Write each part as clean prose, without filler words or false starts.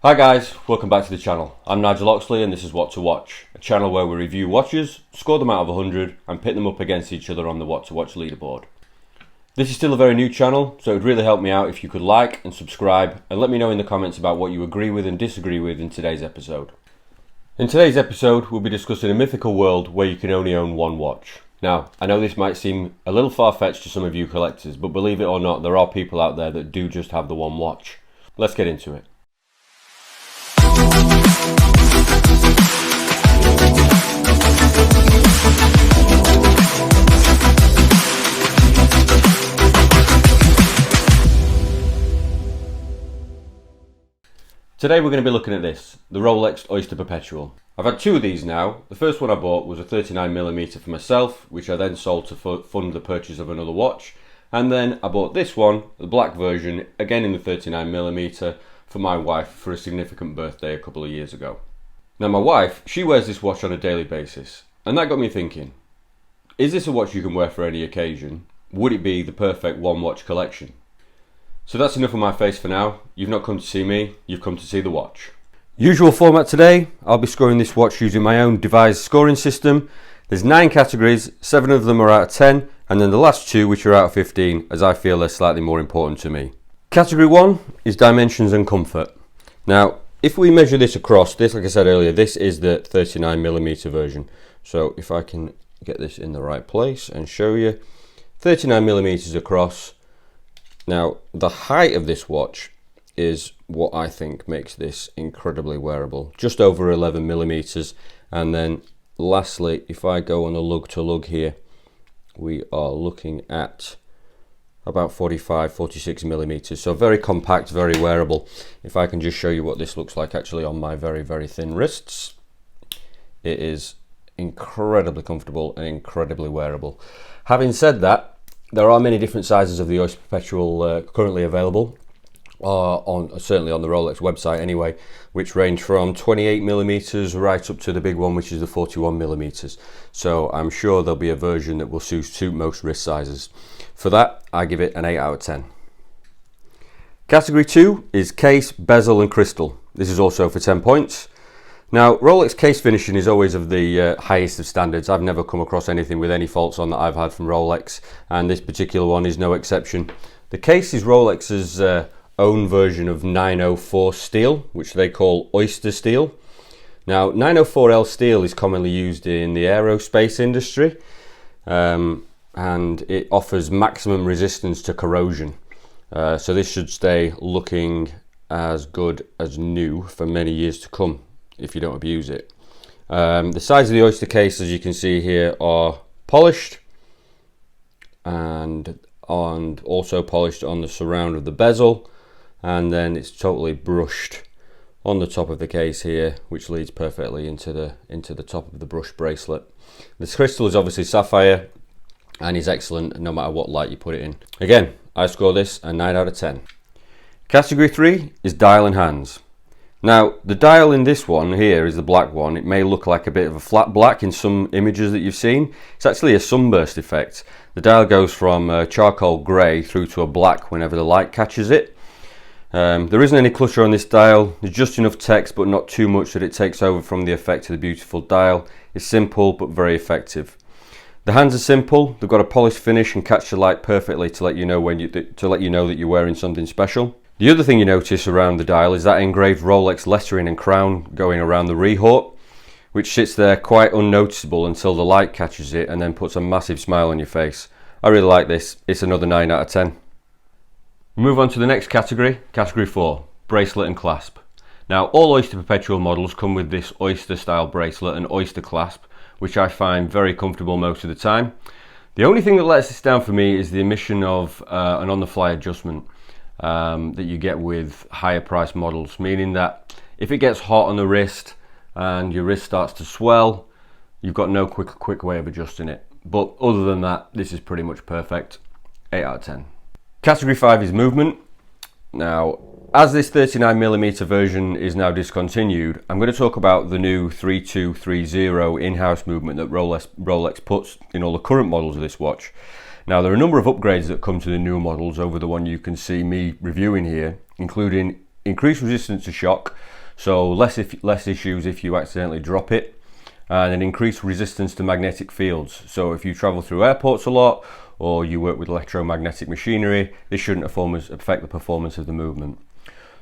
Hi guys, welcome back to the channel. I'm Nigel Oxley and this is What to Watch, a channel where we review watches, score them out of 100 and pit them up against each other on the What to Watch leaderboard. This is still a very new channel, so it would really help me out if you could like and subscribe and let me know in the comments about what you agree with and disagree with in today's episode. In today's episode, we'll be discussing a mythical world where you can only own one watch. Now, I know this might seem a little far-fetched to some of you collectors, but believe it or not, there are people out there that do just have the one watch. Let's get into it. Today we're going to be looking at this, the Rolex Oyster Perpetual. I've had two of these now. The first one I bought was a 39mm for myself, which I then sold to fund the purchase of another watch. And then I bought this one, the black version, again in the 39mm, for my wife for a significant birthday a couple of years ago. Now my wife, she wears this watch on a daily basis, and that got me thinking, is this a watch you can wear for any occasion? Would it be the perfect one watch collection? So that's enough of my face for now. You've not come to see me, you've come to see the watch. Usual format today, I'll be scoring this watch using my own devised scoring system. There's 9 categories, 7 of them are out of 10, and then the last 2 which are out of 15, as I feel they're slightly more important to me. Category 1 is dimensions and comfort. Now, if we measure this across, this, like I said earlier, this is the 39mm version. So if I can get this in the right place and show you, 39mm across. Now, the height of this watch is what I think makes this incredibly wearable, just over 11mm. And then lastly, if I go on a lug to lug here, we are looking at about 46mm, so very compact, very wearable. If I can just show you what this looks like actually on my very, very thin wrists, it is incredibly comfortable and incredibly wearable. Having said that, there are many different sizes of the Oyster Perpetual currently available, certainly on the Rolex website anyway, which range from 28mm right up to the big one, which is the 41mm. So I'm sure there'll be a version that will suit most wrist sizes. For that, I give it an 8 out of 10. Category 2 is case, bezel and crystal. This is also for 10 points. Now, Rolex case finishing is always of the highest of standards. I've never come across anything with any faults on that I've had from Rolex, and this particular one is no exception. The case is Rolex's own version of 904 steel, which they call oyster steel. Now, 904L steel is commonly used in the aerospace industry, and it offers maximum resistance to corrosion. So this should stay looking as good as new for many years to come, if you don't abuse it. The sides of the oyster case, as you can see here, are polished and also polished on the surround of the bezel, and then it's totally brushed on the top of the case here, which leads perfectly into the top of the brush bracelet. This crystal is obviously sapphire and is excellent no matter what light you put it in. Again, I score this a 9 out of 10. Category 3 is dial and hands. Now, the dial in this one here is the black one. It may look like a bit of a flat black in some images that you've seen. It's actually a sunburst effect. The dial goes from charcoal grey through to a black whenever the light catches it. There isn't any clutter on this dial. There's just enough text, but not too much that it takes over from the effect of the beautiful dial. It's simple, but very effective. The hands are simple. They've got a polished finish and catch the light perfectly to let you know that you're wearing something special. The other thing you notice around the dial is that engraved Rolex lettering and crown going around the rehort, which sits there quite unnoticeable until the light catches it and then puts a massive smile on your face. I really like this. It's another 9 out of 10. We move on to the next category, category 4, bracelet and clasp. Now, all Oyster Perpetual models come with this oyster style bracelet and oyster clasp, which I find very comfortable most of the time. The only thing that lets this down for me is the omission of an on-the-fly adjustment that you get with higher price models, meaning that if it gets hot on the wrist and your wrist starts to swell, you've got no quick way of adjusting it. But other than that, this is pretty much perfect. 8 out of 10. Category 5 is movement. Now, as this 39mm version is now discontinued, I'm going to talk about the new 3230 in-house movement that Rolex puts in all the current models of this watch. Now, there are a number of upgrades that come to the new models over the one you can see me reviewing here, including increased resistance to shock, so less issues if you accidentally drop it, and an increased resistance to magnetic fields. So if you travel through airports a lot or you work with electromagnetic machinery, this shouldn't affect the performance of the movement.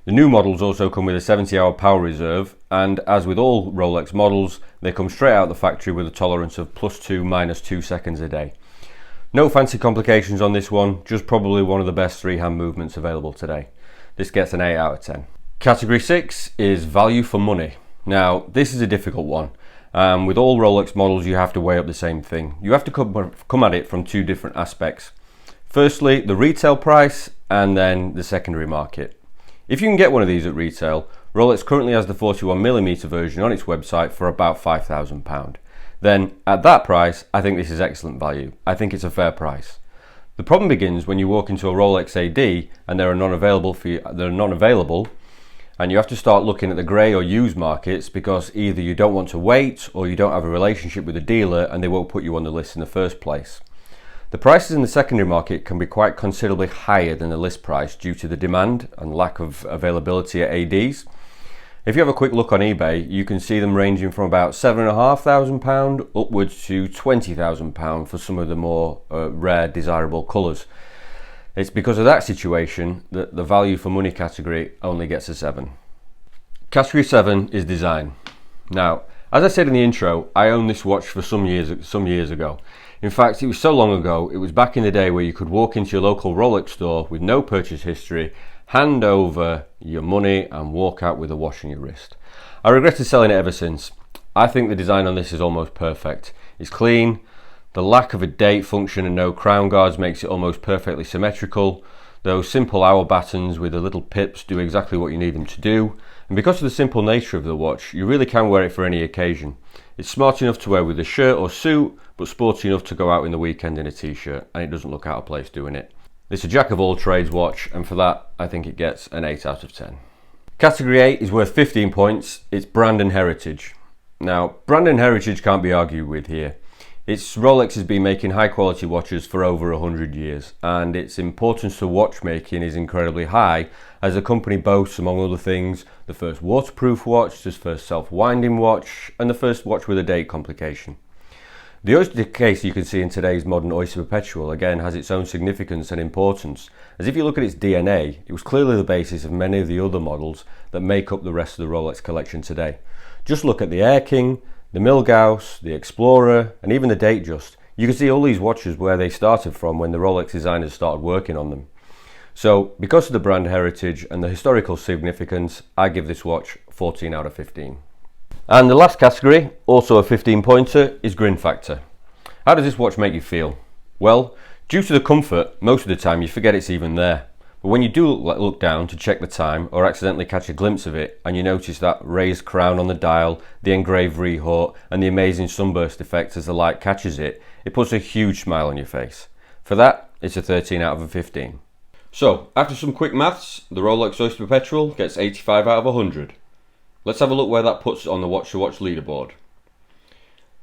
The new models also come with a 70-hour power reserve, and as with all Rolex models, they come straight out of the factory with a tolerance of +2 -2 seconds a day. No fancy complications on this one, just probably one of the best three-hand movements available today. This gets an 8 out of 10. Category 6 is value for money. Now, this is a difficult one. With all Rolex models, you have to weigh up the same thing. You have to come at it from two different aspects. Firstly, the retail price, and then the secondary market. If you can get one of these at retail, Rolex currently has the 41mm version on its website for about £5,000. Then, at that price, I think this is excellent value. I think it's a fair price. The problem begins when you walk into a Rolex AD and they're not available, and you have to start looking at the grey or used markets because either you don't want to wait or you don't have a relationship with the dealer and they won't put you on the list in the first place. The prices in the secondary market can be quite considerably higher than the list price due to the demand and lack of availability at ADs. If you have a quick look on eBay, you can see them ranging from about £7,500 upwards to £20,000 for some of the more rare, desirable colours. It's because of that situation that the value for money category only gets a 7. Category 7 is design. Now, as I said in the intro, I owned this watch for some years ago. In fact, it was so long ago, it was back in the day where you could walk into your local Rolex store with no purchase history, hand over your money and walk out with a watch on your wrist. I regretted selling it ever since. I think the design on this is almost perfect. It's clean, the lack of a date function and no crown guards makes it almost perfectly symmetrical. Those simple hour buttons with the little pips do exactly what you need them to do. And because of the simple nature of the watch, you really can wear it for any occasion. It's smart enough to wear with a shirt or suit, but sporty enough to go out in the weekend in a t-shirt, and it doesn't look out of place doing it. It's a jack of all trades watch, and for that, I think it gets an 8 out of 10. Category 8 is worth 15 points. It's brand and heritage. Now, brand and heritage can't be argued with here. Rolex has been making high quality watches for over 100 years, and its importance to watchmaking is incredibly high, as the company boasts, among other things, the first waterproof watch, the first self-winding watch, and the first watch with a date complication. The Oyster case you can see in today's modern Oyster Perpetual again has its own significance and importance, as if you look at its DNA, it was clearly the basis of many of the other models that make up the rest of the Rolex collection today. Just look at the Air King, the Milgauss, the Explorer, and even the Datejust. You can see all these watches where they started from when the Rolex designers started working on them. So, because of the brand heritage and the historical significance, I give this watch 14 out of 15. And the last category, also a 15-pointer, is grin factor. How does this watch make you feel? Well, due to the comfort, most of the time you forget it's even there. But when you do look down to check the time or accidentally catch a glimpse of it and you notice that raised crown on the dial, the engraved rehaut and the amazing sunburst effect as the light catches it, it puts a huge smile on your face. For that, it's a 13 out of 15. So, after some quick maths, the Rolex Oyster Perpetual gets 85 out of 100. Let's have a look where that puts it on the watch to watch leaderboard.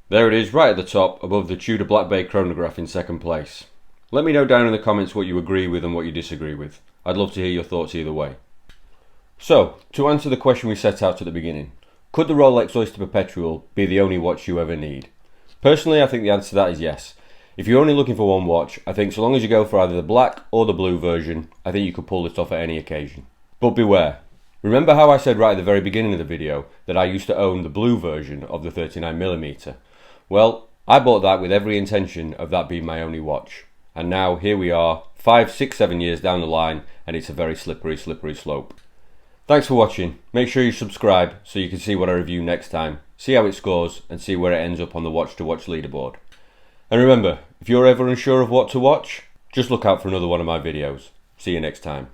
There it is, right at the top, above the Tudor Black Bay chronograph in second place. Let me know down in the comments what you agree with and what you disagree with. I'd love to hear your thoughts either way. So, to answer the question we set out at the beginning, could the Rolex Oyster Perpetual be the only watch you ever need? Personally, I think the answer to that is yes. If you're only looking for one watch, I think so long as you go for either the black or the blue version, I think you could pull this off at any occasion. But beware. Remember how I said right at the very beginning of the video that I used to own the blue version of the 39mm? Well, I bought that with every intention of that being my only watch. And now here we are, 5, 6, 7 years down the line, and it's a very slippery slope. Thanks for watching. Make sure you subscribe so you can see what I review next time, see how it scores, and see where it ends up on the watch to watch leaderboard. And remember, if you're ever unsure of what to watch, just look out for another one of my videos. See you next time.